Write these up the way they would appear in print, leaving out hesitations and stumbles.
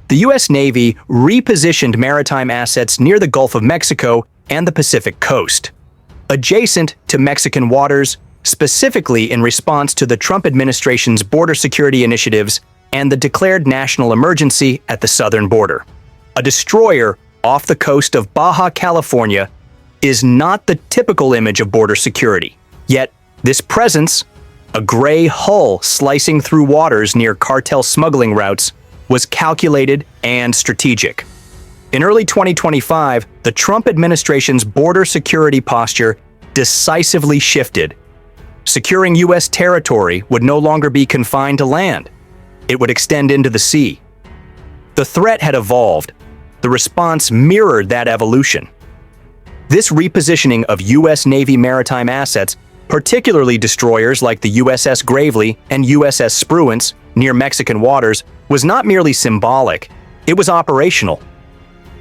the U.S. Navy repositioned maritime assets near the Gulf of Mexico and the Pacific coast, adjacent to Mexican waters, specifically in response to the Trump administration's border security initiatives and the declared national emergency at the southern border. A destroyer off the coast of Baja California is not the typical image of border security. Yet, this presence, a gray hull slicing through waters near cartel smuggling routes, was calculated and strategic. In early 2025, the Trump administration's border security posture decisively shifted. Securing U.S. territory would no longer be confined to land. It would extend into the sea. The threat had evolved. The response mirrored that evolution. This repositioning of U.S. Navy maritime assets, particularly destroyers like the USS Gravely and USS Spruance near Mexican waters, was not merely symbolic, it was operational.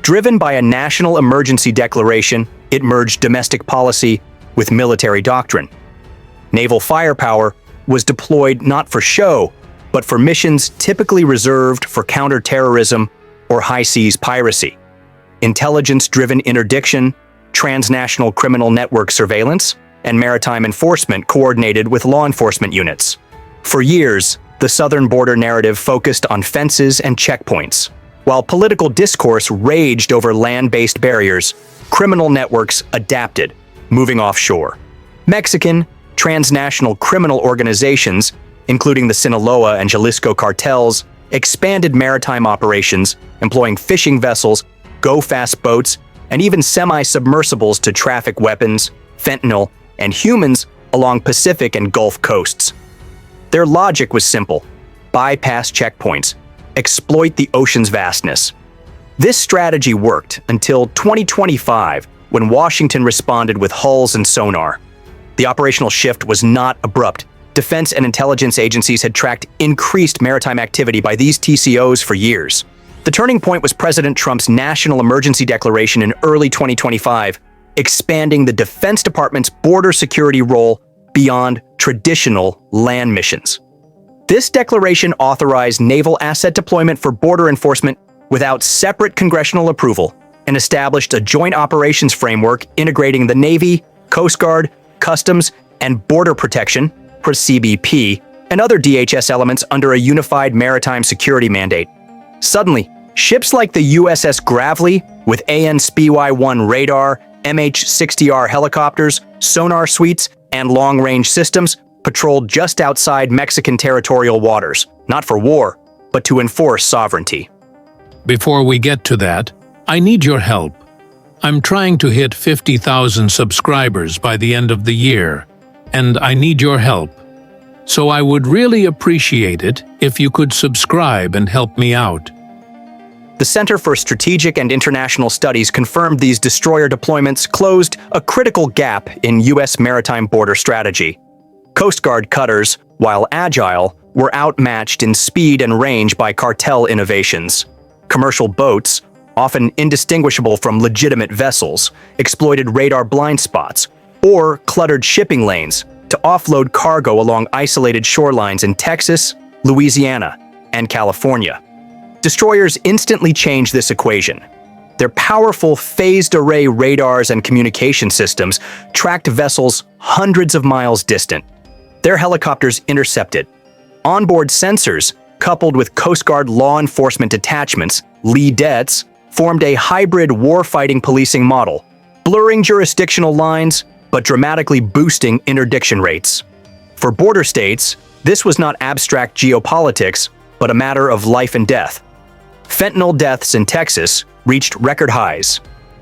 Driven by a national emergency declaration, it merged domestic policy with military doctrine. Naval firepower was deployed not for show, but for missions typically reserved for counterterrorism or high-seas piracy. Intelligence-driven interdiction, transnational criminal network surveillance, and maritime enforcement coordinated with law enforcement units. For years, the southern border narrative focused on fences and checkpoints. While political discourse raged over land-based barriers, criminal networks adapted, moving offshore. Mexican, transnational criminal organizations, including the Sinaloa and Jalisco cartels, expanded maritime operations, employing fishing vessels, go-fast boats, and even semi-submersibles to traffic weapons, fentanyl, and humans along Pacific and Gulf coasts. Their logic was simple: bypass checkpoints, exploit the ocean's vastness. This strategy worked until 2025, when Washington responded with hulls and sonar. The operational shift was not abrupt. Defense and intelligence agencies had tracked increased maritime activity by these TCOs for years. The turning point was President Trump's national emergency declaration in early 2025, expanding the Defense Department's border security role beyond traditional land missions. This declaration authorized naval asset deployment for border enforcement without separate congressional approval and established a joint operations framework integrating the Navy, Coast Guard, Customs, and Border Protection, or CBP, and other DHS elements under a unified maritime security mandate. Suddenly, ships like the USS Gravely, with AN/SPY-1 radar, MH-60R helicopters, sonar suites, and long-range systems, patrolled just outside Mexican territorial waters, not for war, but to enforce sovereignty. Before we get to that, I need your help. I'm trying to hit 50,000 subscribers by the end of the year, and I need your help. So I would really appreciate it if you could subscribe and help me out. The Center for Strategic and International Studies confirmed these destroyer deployments closed a critical gap in U.S. maritime border strategy. Coast Guard cutters, while agile, were outmatched in speed and range by cartel innovations. Commercial boats, often indistinguishable from legitimate vessels, exploited radar blind spots or cluttered shipping lanes to offload cargo along isolated shorelines in Texas, Louisiana, and California. Destroyers instantly changed this equation. Their powerful phased array radars and communication systems tracked vessels hundreds of miles distant. Their helicopters intercepted. Onboard sensors, coupled with Coast Guard law enforcement detachments, LEDETs, formed a hybrid warfighting policing model, blurring jurisdictional lines but dramatically boosting interdiction rates. For border states, this was not abstract geopolitics, but a matter of life and death. Fentanyl deaths in Texas reached record highs.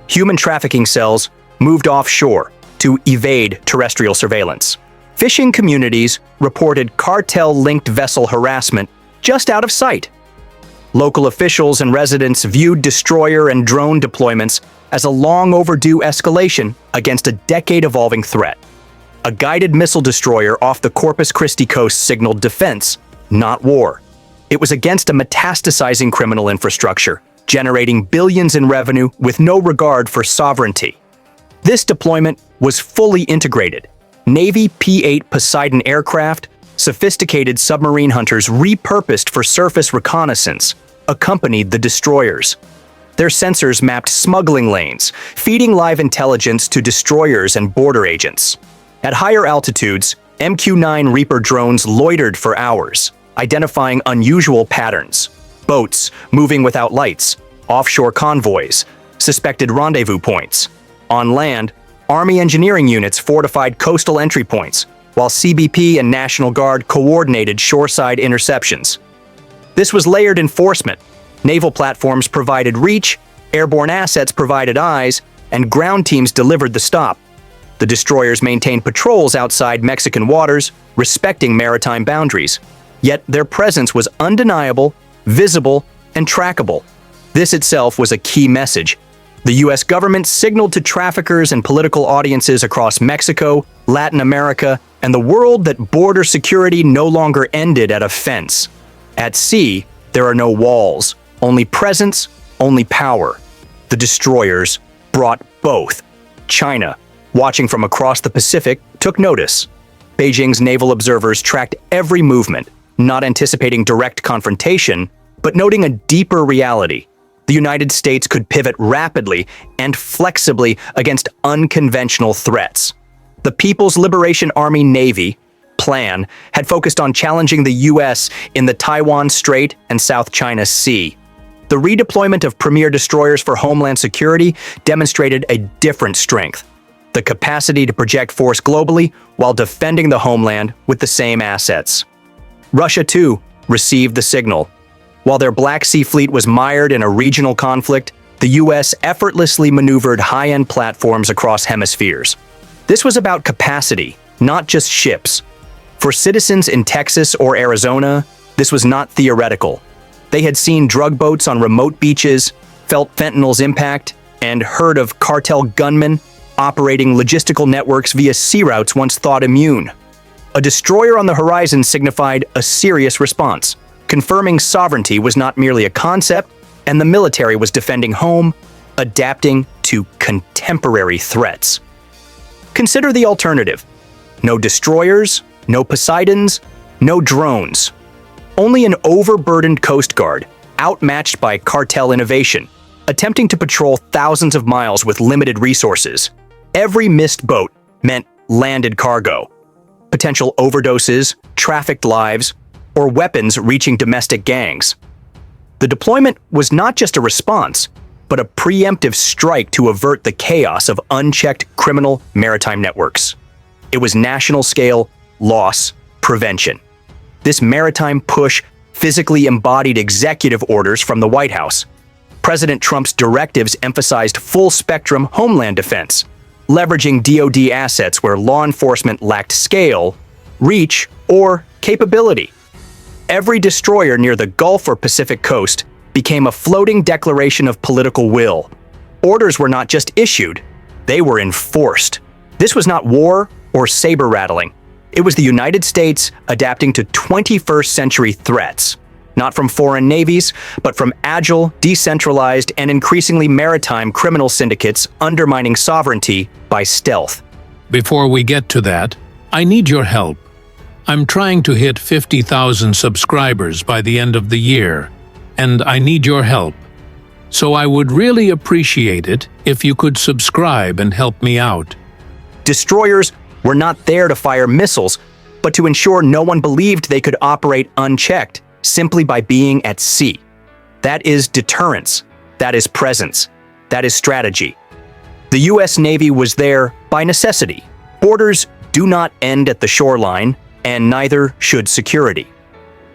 Human trafficking cells moved offshore to evade terrestrial surveillance. Fishing communities reported cartel-linked vessel harassment just out of sight. Local officials and residents viewed destroyer and drone deployments as a long-overdue escalation against a decade-evolving threat. A guided missile destroyer off the Corpus Christi coast signaled defense, not war. It was against a metastasizing criminal infrastructure, generating billions in revenue with no regard for sovereignty. This deployment was fully integrated. Navy P-8 Poseidon aircraft, sophisticated submarine hunters repurposed for surface reconnaissance, accompanied the destroyers. Their sensors mapped smuggling lanes, feeding live intelligence to destroyers and border agents. At higher altitudes, MQ-9 Reaper drones loitered for hours, identifying unusual patterns: boats moving without lights, offshore convoys, suspected rendezvous points. On land, Army engineering units fortified coastal entry points, while CBP and National Guard coordinated shoreside interceptions. This was layered enforcement. Naval platforms provided reach, airborne assets provided eyes, and ground teams delivered the stop. The destroyers maintained patrols outside Mexican waters, respecting maritime boundaries. Yet their presence was undeniable, visible, and trackable. This itself was a key message. The U.S. government signaled to traffickers and political audiences across Mexico, Latin America, and the world that border security no longer ended at a fence. At sea, there are no walls, only presence, only power. The destroyers brought both. China, watching from across the Pacific, took notice. Beijing's naval observers tracked every movement, not anticipating direct confrontation, but noting a deeper reality. The United States could pivot rapidly and flexibly against unconventional threats. The People's Liberation Army Navy plan had focused on challenging the U.S. in the Taiwan Strait and South China Sea. The redeployment of premier destroyers for homeland security demonstrated a different strength: the capacity to project force globally while defending the homeland with the same assets. Russia, too, received the signal. While their Black Sea fleet was mired in a regional conflict, the U.S. effortlessly maneuvered high-end platforms across hemispheres. This was about capacity, not just ships. For citizens in Texas or Arizona, this was not theoretical. They had seen drug boats on remote beaches, felt fentanyl's impact, and heard of cartel gunmen operating logistical networks via sea routes once thought immune. A destroyer on the horizon signified a serious response, confirming sovereignty was not merely a concept, and the military was defending home, adapting to contemporary threats. Consider the alternative: no destroyers, no Poseidons, no drones. Only an overburdened Coast Guard, outmatched by cartel innovation, attempting to patrol thousands of miles with limited resources. Every missed boat meant landed cargo, potential overdoses, trafficked lives, or weapons reaching domestic gangs. The deployment was not just a response, but a preemptive strike to avert the chaos of unchecked criminal maritime networks. It was national-scale loss prevention. This maritime push physically embodied executive orders from the White House. President Trump's directives emphasized full-spectrum homeland defense, leveraging DoD assets where law enforcement lacked scale, reach, or capability. Every destroyer near the Gulf or Pacific coast became a floating declaration of political will. Orders were not just issued, they were enforced. This was not war or saber-rattling. It was the United States adapting to 21st century threats, not from foreign navies, but from agile, decentralized, and increasingly maritime criminal syndicates undermining sovereignty by stealth. Before we get to that, I need your help. I'm trying to hit 50,000 subscribers by the end of the year, and I need your help. So I would really appreciate it if you could subscribe and help me out. Destroyers were not there to fire missiles, but to ensure no one believed they could operate unchecked simply by being at sea. That is deterrence. That is presence. That is strategy. The U.S. Navy was there by necessity. Borders do not end at the shoreline, and neither should security.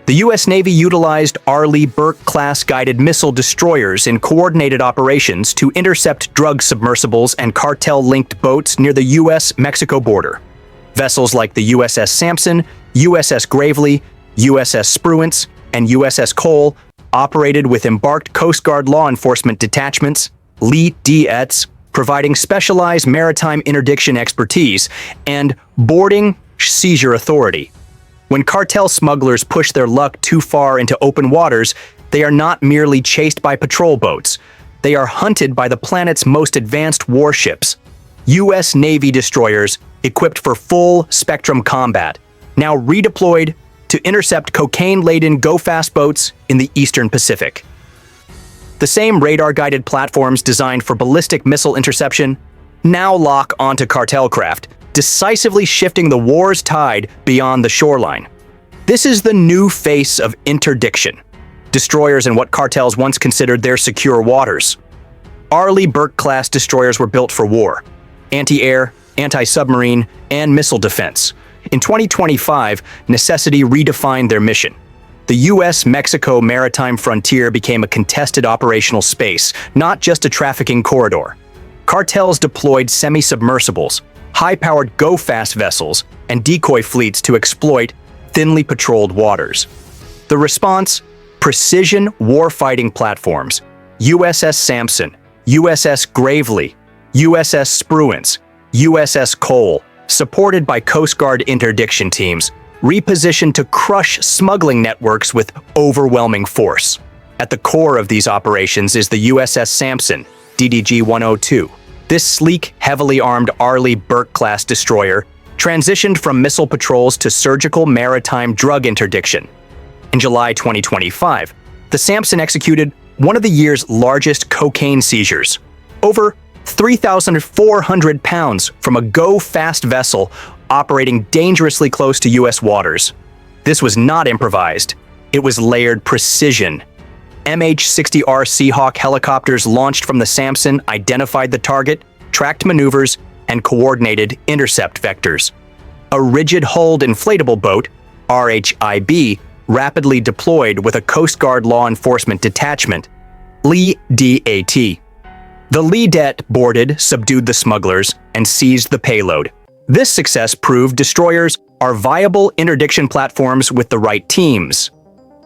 The U.S. Navy utilized Arleigh Burke-class guided missile destroyers in coordinated operations to intercept drug submersibles and cartel-linked boats near the U.S.-Mexico border. Vessels like the USS Sampson, USS Gravely, USS Spruance, and USS Cole operated with embarked Coast Guard law enforcement detachments, LEDETs, providing specialized maritime interdiction expertise, and boarding seizure authority. When cartel smugglers push their luck too far into open waters, they are not merely chased by patrol boats. They are hunted by the planet's most advanced warships. U.S. Navy destroyers equipped for full-spectrum combat, now redeployed to intercept cocaine-laden go-fast boats in the Eastern Pacific. The same radar-guided platforms designed for ballistic missile interception now lock onto cartel craft, decisively shifting the war's tide beyond the shoreline. This is the new face of interdiction. Destroyers in what cartels once considered their secure waters. Arleigh Burke-class destroyers were built for war, anti-air, anti-submarine, and missile defense. In 2025, necessity redefined their mission. The U.S.-Mexico maritime frontier became a contested operational space, not just a trafficking corridor. Cartels deployed semi-submersibles, high-powered go-fast vessels, and decoy fleets to exploit thinly patrolled waters. The response? Precision warfighting platforms, USS Sampson, USS Gravely, USS Spruance, USS Cole, supported by Coast Guard interdiction teams, repositioned to crush smuggling networks with overwhelming force. At the core of these operations is the USS Sampson, DDG-102. This sleek, heavily armed Arleigh Burke-class destroyer transitioned from missile patrols to surgical maritime drug interdiction. In July 2025, the Sampson executed one of the year's largest cocaine seizures, over 3,400 pounds from a go-fast vessel operating dangerously close to U.S. waters. This was not improvised. It was layered precision. MH-60R Seahawk helicopters launched from the Sampson identified the target, tracked maneuvers, and coordinated intercept vectors. A rigid-hulled inflatable boat, RHIB, rapidly deployed with a Coast Guard law enforcement detachment, LEDAT. The LEDAT boarded, subdued the smugglers, and seized the payload. This success proved destroyers are viable interdiction platforms with the right teams.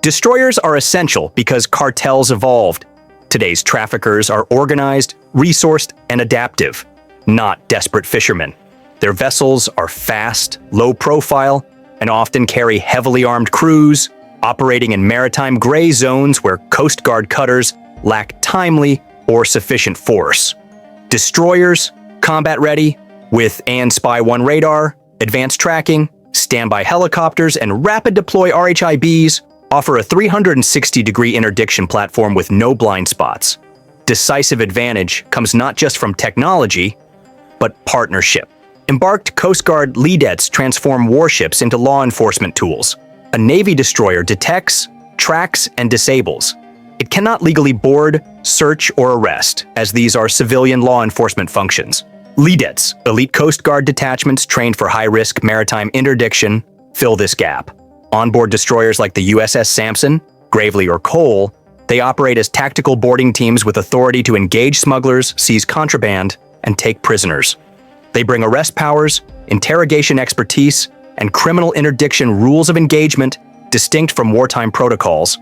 Destroyers are essential because cartels evolved. Today's traffickers are organized, resourced, and adaptive, not desperate fishermen. Their vessels are fast, low profile, and often carry heavily armed crews, operating in maritime gray zones where Coast Guard cutters lack timely or sufficient force. Destroyers, combat-ready, with AN-SPY-1 radar, advanced tracking, standby helicopters, and rapid deploy RHIBs, offer a 360-degree interdiction platform with no blind spots. Decisive advantage comes not just from technology, but partnership. Embarked Coast Guard LEDATs transform warships into law enforcement tools. A Navy destroyer detects, tracks, and disables. It cannot legally board, search, or arrest, as these are civilian law enforcement functions. LEDATs, elite Coast Guard detachments trained for high-risk maritime interdiction, fill this gap. Onboard destroyers like the USS Sampson, Gravely, or Cole, they operate as tactical boarding teams with authority to engage smugglers, seize contraband, and take prisoners. They bring arrest powers, interrogation expertise, and criminal interdiction rules of engagement distinct from wartime protocols.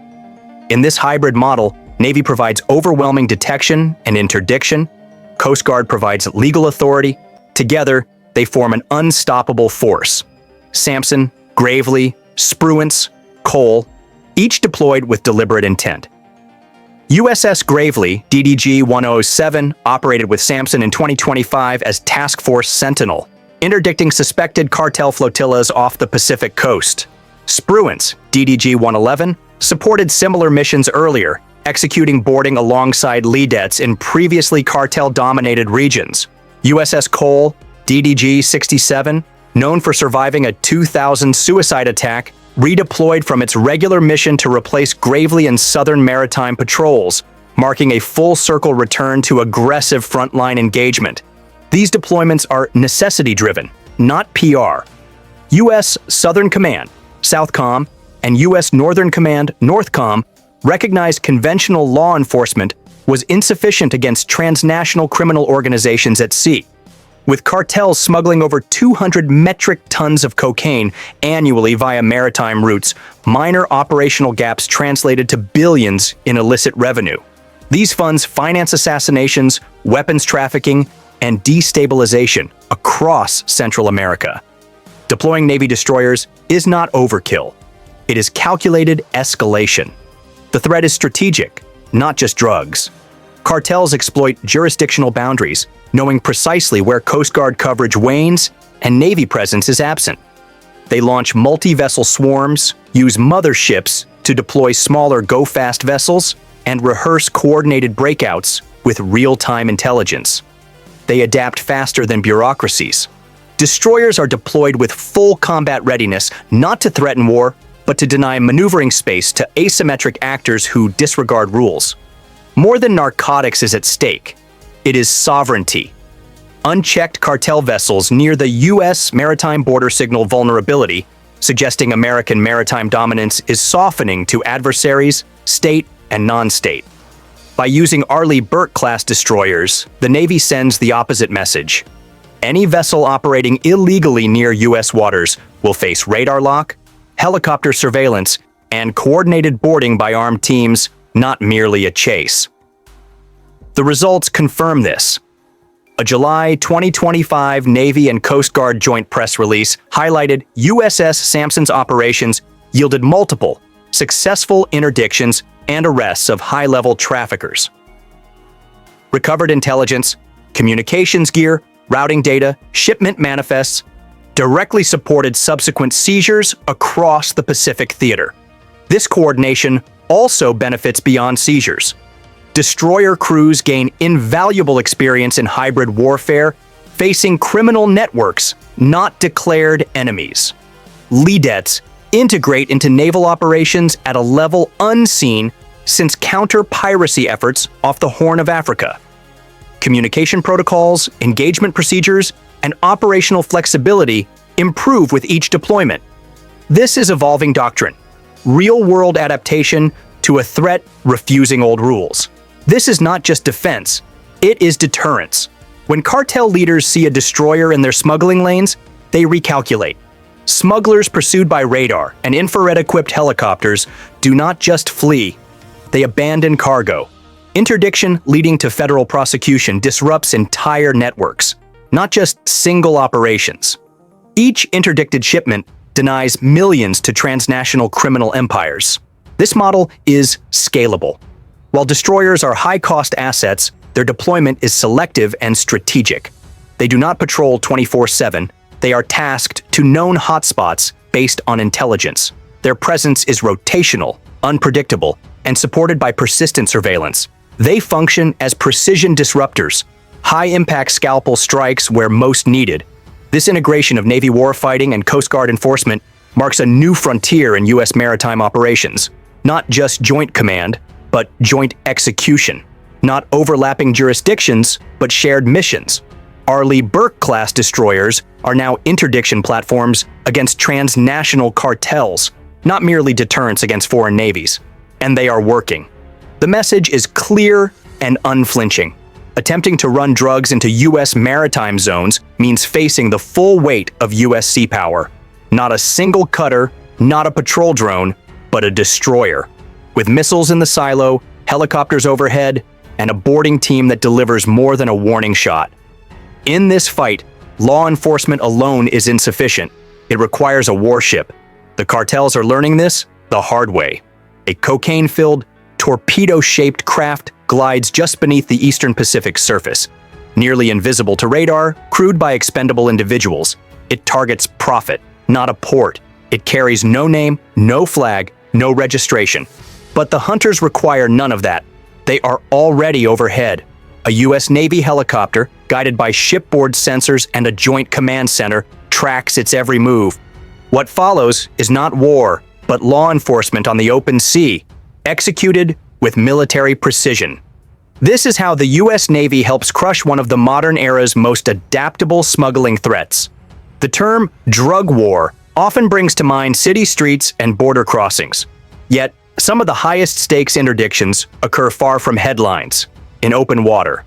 In this hybrid model, Navy provides overwhelming detection and interdiction. Coast Guard provides legal authority. Together, they form an unstoppable force. Sampson, Gravely, Spruance, Cole, each deployed with deliberate intent. USS Gravely, DDG-107, operated with Sampson in 2025 as Task Force Sentinel, interdicting suspected cartel flotillas off the Pacific coast. Spruance, DDG-111, supported similar missions earlier, executing boarding alongside LEDATs in previously cartel-dominated regions. USS Cole, DDG-67, known for surviving a 2000 suicide attack, redeployed from its regular mission to replace Gravely in southern maritime patrols, marking a full-circle return to aggressive frontline engagement. These deployments are necessity-driven, not PR. U.S. Southern Command, Southcom, and U.S. Northern Command, Northcom, recognized conventional law enforcement was insufficient against transnational criminal organizations at sea. With cartels smuggling over 200 metric tons of cocaine annually via maritime routes, minor operational gaps translated to billions in illicit revenue. These funds finance assassinations, weapons trafficking, and destabilization across Central America. Deploying Navy destroyers is not overkill. It is calculated escalation. The threat is strategic, not just drugs. Cartels exploit jurisdictional boundaries, knowing precisely where Coast Guard coverage wanes and Navy presence is absent. They launch multi-vessel swarms, use motherships to deploy smaller go-fast vessels, and rehearse coordinated breakouts with real-time intelligence. They adapt faster than bureaucracies. Destroyers are deployed with full combat readiness, not to threaten war, but to deny maneuvering space to asymmetric actors who disregard rules. More than narcotics is at stake. It is sovereignty. Unchecked cartel vessels near the U.S. maritime border signal vulnerability, suggesting American maritime dominance is softening to adversaries, state and non-state. By using Arleigh Burke-class destroyers, the Navy sends the opposite message. Any vessel operating illegally near U.S. waters will face radar lock, helicopter surveillance, and coordinated boarding by armed teams, not merely a chase. The results confirm this. A July 2025 Navy and Coast Guard joint press release highlighted USS Sampson's operations yielded multiple, successful interdictions and arrests of high-level traffickers. Recovered intelligence, communications gear, routing data, shipment manifests directly supported subsequent seizures across the Pacific theater. This coordination also benefits beyond seizures. Destroyer crews gain invaluable experience in hybrid warfare, facing criminal networks, not declared enemies. Leadettes integrate into naval operations at a level unseen since counter-piracy efforts off the Horn of Africa. Communication protocols, engagement procedures, and operational flexibility improve with each deployment. This is evolving doctrine, real-world adaptation to a threat refusing old rules. This is not just defense, it is deterrence. When cartel leaders see a destroyer in their smuggling lanes, they recalculate. Smugglers pursued by radar and infrared-equipped helicopters do not just flee, they abandon cargo. Interdiction leading to federal prosecution disrupts entire networks, not just single operations. Each interdicted shipment denies millions to transnational criminal empires. This model is scalable. While destroyers are high-cost assets, their deployment is selective and strategic. They do not patrol 24/7. They are tasked to known hotspots based on intelligence. Their presence is rotational, unpredictable, and supported by persistent surveillance. They function as precision disruptors, high-impact scalpel strikes where most needed. This integration of Navy warfighting and Coast Guard enforcement marks a new frontier in U.S. maritime operations. Not just joint command, but joint execution. Not overlapping jurisdictions, but shared missions. Arleigh Burke-class destroyers are now interdiction platforms against transnational cartels, not merely deterrents against foreign navies. And they are working. The message is clear and unflinching. Attempting to run drugs into U.S. maritime zones means facing the full weight of U.S. sea power. Not a single cutter, not a patrol drone, but a destroyer. With missiles in the silo, helicopters overhead, and a boarding team that delivers more than a warning shot. In this fight, law enforcement alone is insufficient. It requires a warship. The cartels are learning this the hard way. A cocaine-filled, torpedo-shaped craft glides just beneath the eastern Pacific surface. Nearly invisible to radar, crewed by expendable individuals. It targets profit, not a port. It carries no name, no flag, no registration. But the hunters require none of that. They are already overhead. A U.S. Navy helicopter, guided by shipboard sensors and a joint command center, tracks its every move. What follows is not war, but law enforcement on the open sea, executed with military precision. This is how the U.S. Navy helps crush one of the modern era's most adaptable smuggling threats. The term drug war often brings to mind city streets and border crossings. Yet, some of the highest stakes interdictions occur far from headlines, in open water.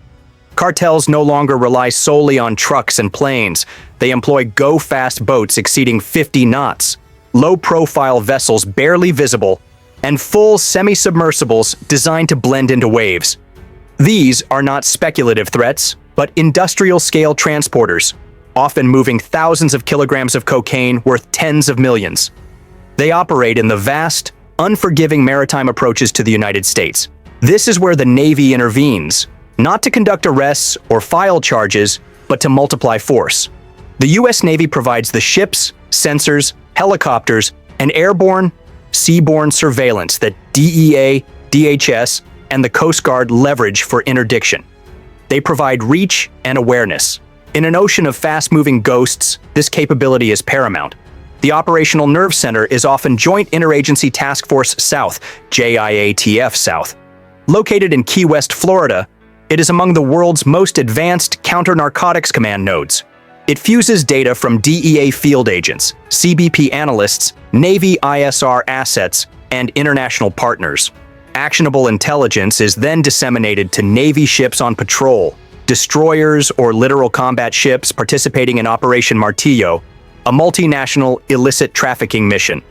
Cartels no longer rely solely on trucks and planes. They employ go-fast boats exceeding 50 knots, low-profile vessels barely visible, and full semi-submersibles designed to blend into waves. These are not speculative threats, but industrial-scale transporters, often moving thousands of kilograms of cocaine worth tens of millions. They operate in the vast, unforgiving maritime approaches to the United States. This is where the Navy intervenes, not to conduct arrests or file charges, but to multiply force. The U.S. Navy provides the ships, sensors, helicopters, and airborne, seaborne surveillance that DEA, DHS, and the Coast Guard leverage for interdiction. They provide reach and awareness. In an ocean of fast-moving ghosts, this capability is paramount. The Operational Nerve Center is often Joint Interagency Task Force South, JIATF South. Located in Key West, Florida, it is among the world's most advanced counter-narcotics command nodes. It fuses data from DEA field agents, CBP analysts, Navy ISR assets, and international partners. Actionable intelligence is then disseminated to Navy ships on patrol, destroyers or littoral combat ships participating in Operation Martillo, a multinational illicit trafficking mission.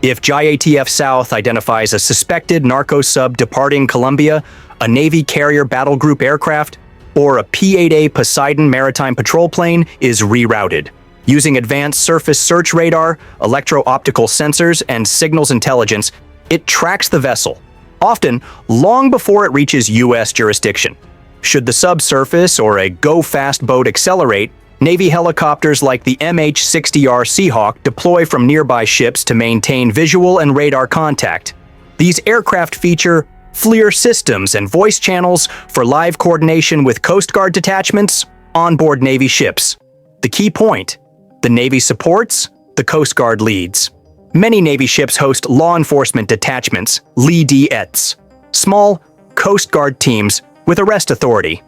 If JIATF South identifies a suspected narco-sub departing Colombia, a Navy carrier battle group aircraft, or a P-8A Poseidon maritime patrol plane is rerouted. Using advanced surface search radar, electro-optical sensors, and signals intelligence, it tracks the vessel, often long before it reaches U.S. jurisdiction. Should the subsurface or a go-fast boat accelerate, Navy helicopters like the MH-60R Seahawk deploy from nearby ships to maintain visual and radar contact. These aircraft feature FLIR systems and voice channels for live coordination with Coast Guard detachments onboard Navy ships. The key point: the Navy supports, the Coast Guard leads. Many Navy ships host law enforcement detachments, LEDETs, small Coast Guard teams with arrest authority.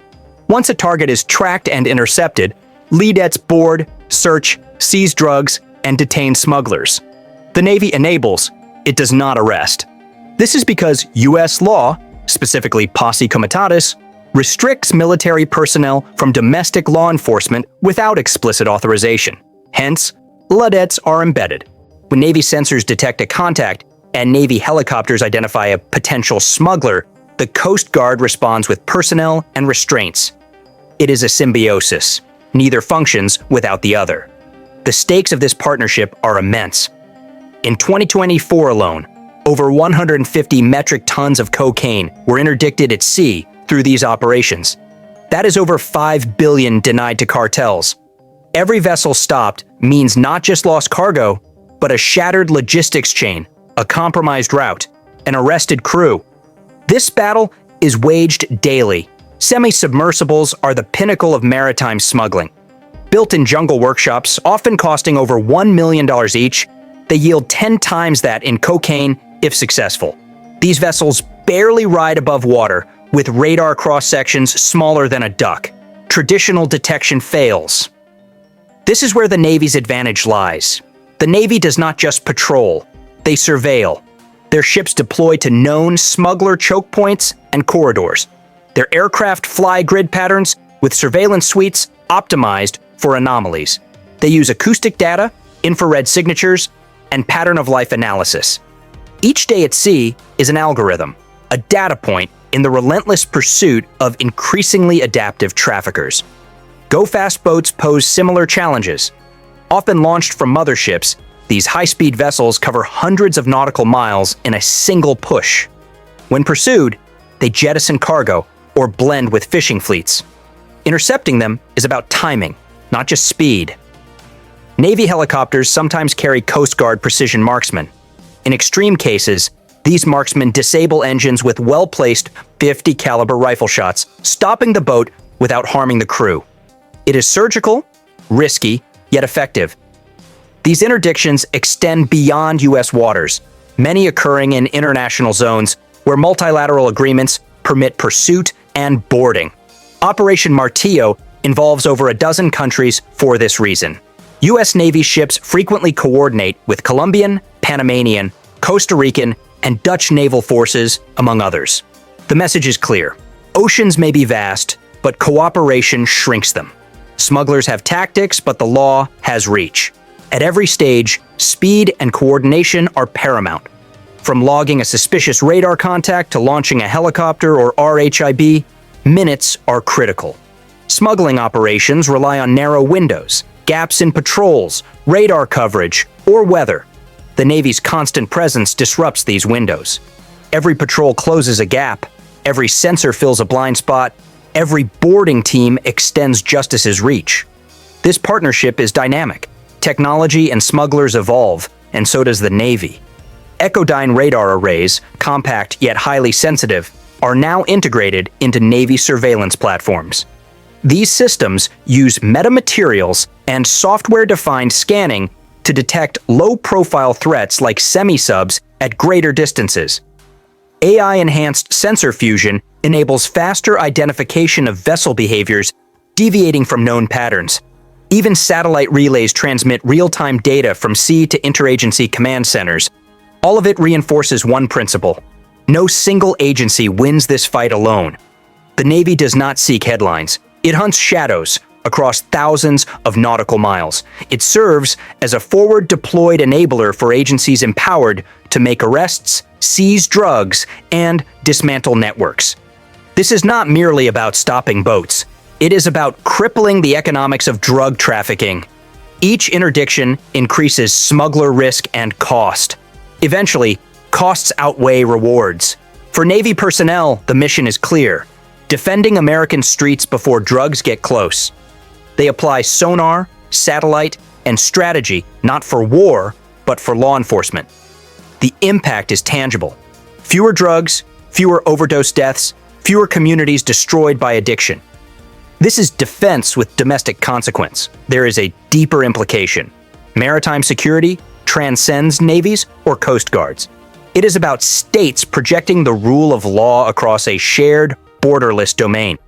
Once a target is tracked and intercepted, LEDETs board, search, seize drugs, and detain smugglers. The Navy enables, it does not arrest. This is because U.S. law, specifically Posse Comitatus, restricts military personnel from domestic law enforcement without explicit authorization. Hence, LEDETs are embedded. When Navy sensors detect a contact and Navy helicopters identify a potential smuggler, the Coast Guard responds with personnel and restraints. It is a symbiosis. Neither functions without the other. The stakes of this partnership are immense. In 2024 alone, over 150 metric tons of cocaine were interdicted at sea through these operations. That is over 5 billion denied to cartels. Every vessel stopped means not just lost cargo, but a shattered logistics chain, a compromised route, an arrested crew. This battle is waged daily. Semi-submersibles are the pinnacle of maritime smuggling. Built in jungle workshops, often costing over $1 million each, they yield 10 times that in cocaine if successful. These vessels barely ride above water, with radar cross-sections smaller than a duck. Traditional detection fails. This is where the Navy's advantage lies. The Navy does not just patrol, they surveil. Their ships deploy to known smuggler choke points and corridors. Their aircraft fly grid patterns with surveillance suites optimized for anomalies. They use acoustic data, infrared signatures, and pattern-of-life analysis. Each day at sea is an algorithm, a data point in the relentless pursuit of increasingly adaptive traffickers. Go-fast boats pose similar challenges. Often launched from motherships, these high-speed vessels cover hundreds of nautical miles in a single push. When pursued, they jettison cargo or blend with fishing fleets. Intercepting them is about timing, not just speed. Navy helicopters sometimes carry Coast Guard precision marksmen. In extreme cases, these marksmen disable engines with well-placed .50 caliber rifle shots, stopping the boat without harming the crew. It is surgical, risky, yet effective. These interdictions extend beyond U.S. waters, many occurring in international zones where multilateral agreements permit pursuit and boarding. Operation Martillo involves over a dozen countries for this reason. U.S. Navy ships frequently coordinate with Colombian, Panamanian, Costa Rican, and Dutch naval forces, among others. The message is clear. Oceans may be vast, but cooperation shrinks them. Smugglers have tactics, but the law has reach. At every stage, speed and coordination are paramount. From logging a suspicious radar contact to launching a helicopter or RHIB, minutes are critical. Smuggling operations rely on narrow windows, gaps in patrols, radar coverage, or weather. The Navy's constant presence disrupts these windows. Every patrol closes a gap, every sensor fills a blind spot, every boarding team extends justice's reach. This partnership is dynamic. Technology and smugglers evolve, and so does the Navy. Echodyne radar arrays, compact yet highly sensitive, are now integrated into Navy surveillance platforms. These systems use metamaterials and software-defined scanning to detect low-profile threats like semi-subs at greater distances. AI-enhanced sensor fusion enables faster identification of vessel behaviors deviating from known patterns. Even satellite relays transmit real-time data from sea to interagency command centers. All of it reinforces one principle: no single agency wins this fight alone. The Navy does not seek headlines. It hunts shadows across thousands of nautical miles. It serves as a forward-deployed enabler for agencies empowered to make arrests, seize drugs, and dismantle networks. This is not merely about stopping boats. It is about crippling the economics of drug trafficking. Each interdiction increases smuggler risk and cost. Eventually, costs outweigh rewards. For Navy personnel, the mission is clear: defending American streets before drugs get close. They apply sonar, satellite, and strategy not for war, but for law enforcement. The impact is tangible: fewer drugs, fewer overdose deaths, fewer communities destroyed by addiction. This is defense with domestic consequence. There is a deeper implication. Maritime security transcends navies or coast guards. It is about states projecting the rule of law across a shared, borderless domain.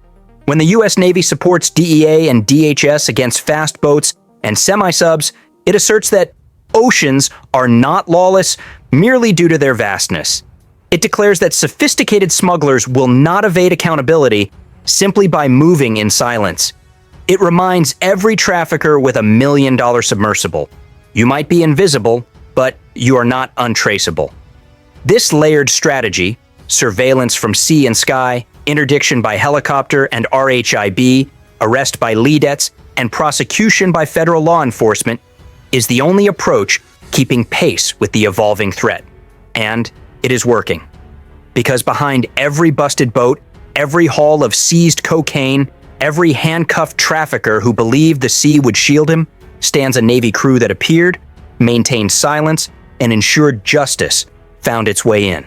When the U.S. Navy supports DEA and DHS against fast boats and semi-subs, it asserts that oceans are not lawless merely due to their vastness. It declares that sophisticated smugglers will not evade accountability simply by moving in silence. It reminds every trafficker with $1 million submersible: you might be invisible, but you are not untraceable. This layered strategy, surveillance from sea and sky, interdiction by helicopter and RHIB, arrest by leadettes, and prosecution by federal law enforcement, is the only approach keeping pace with the evolving threat. And it is working. Because behind every busted boat, every haul of seized cocaine, every handcuffed trafficker who believed the sea would shield him, stands a Navy crew that appeared, maintained silence, and ensured justice found its way in.